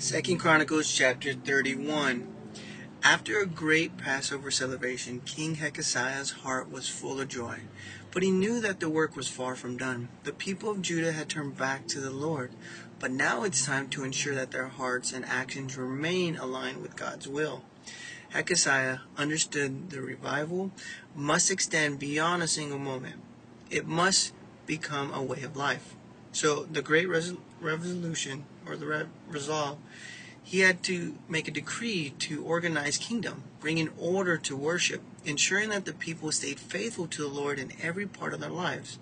2 Chronicles chapter 31. After a great Passover celebration, King Hezekiah's heart was full of joy, but he knew that the work was far from done. The people of Judah had turned back to the Lord, but now it's time to ensure that their hearts and actions remain aligned with God's will. Hezekiah understood the revival must extend beyond a single moment. It must become a way of life. So the great revolution, or the resolve, he had to make a decree to organize kingdom, bringing order to worship, ensuring that the people stayed faithful to the Lord in every part of their lives.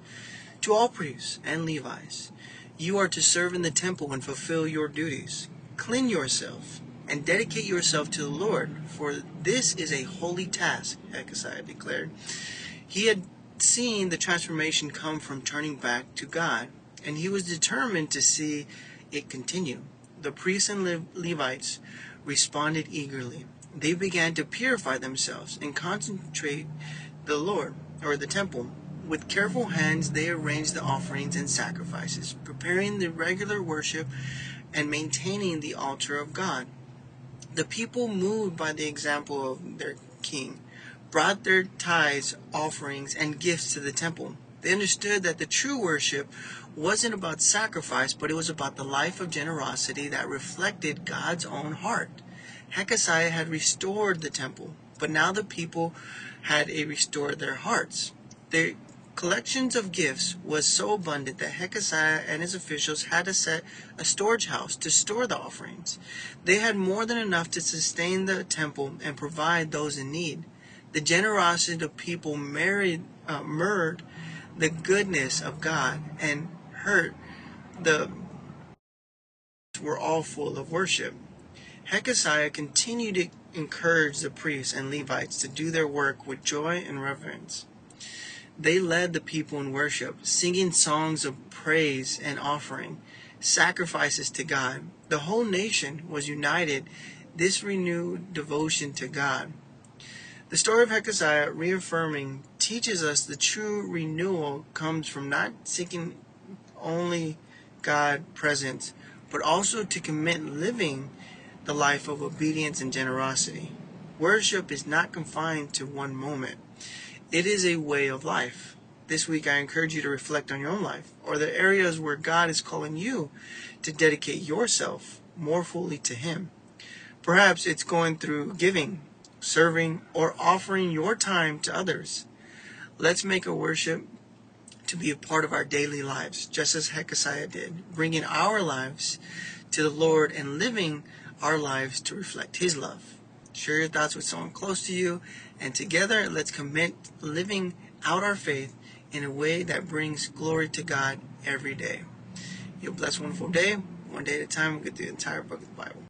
To all priests and Levites, you are to serve in the temple and fulfill your duties. Clean yourself and dedicate yourself to the Lord, for this is a holy task, Hezekiah declared. He had seen the transformation come from turning back to God, and he was determined to see it continue. The priests and Levites responded eagerly. They began to purify themselves and concentrate the temple. With careful hands, they arranged the offerings and sacrifices, preparing the regular worship and maintaining the altar of God. The people, moved by the example of their king, brought their tithes, offerings, and gifts to the temple. They understood that the true worship wasn't about sacrifice, but it was about the life of generosity that reflected God's own heart. Hezekiah had restored the temple, but now the people had restored their hearts. Their collections of gifts was so abundant that Hezekiah and his officials had to set a storage house to store the offerings. They had more than enough to sustain the temple and provide those in need. The generosity of the people mirrored the goodness of God, and were all full of worship. Hezekiah continued to encourage the priests and Levites to do their work with joy and reverence. They led the people in worship, singing songs of praise and offering sacrifices to God. The whole nation was united, this renewed devotion to God. The story of Hezekiah reaffirming teaches us the true renewal comes from not seeking only God's presence, but also to commit living the life of obedience and generosity. Worship is not confined to one moment. It is a way of life. This week I encourage you to reflect on your own life, or the areas where God is calling you to dedicate yourself more fully to Him. Perhaps it's going through giving, serving, or offering your time to others. Let's make a worship to be a part of our daily lives, just as Hezekiah did, bringing our lives to the Lord and living our lives to reflect His love. Share your thoughts with someone close to you, and together let's commit living out our faith in a way that brings glory to God every day. You have a blessed, wonderful day. One day at a time, we'll get through the entire book of the Bible.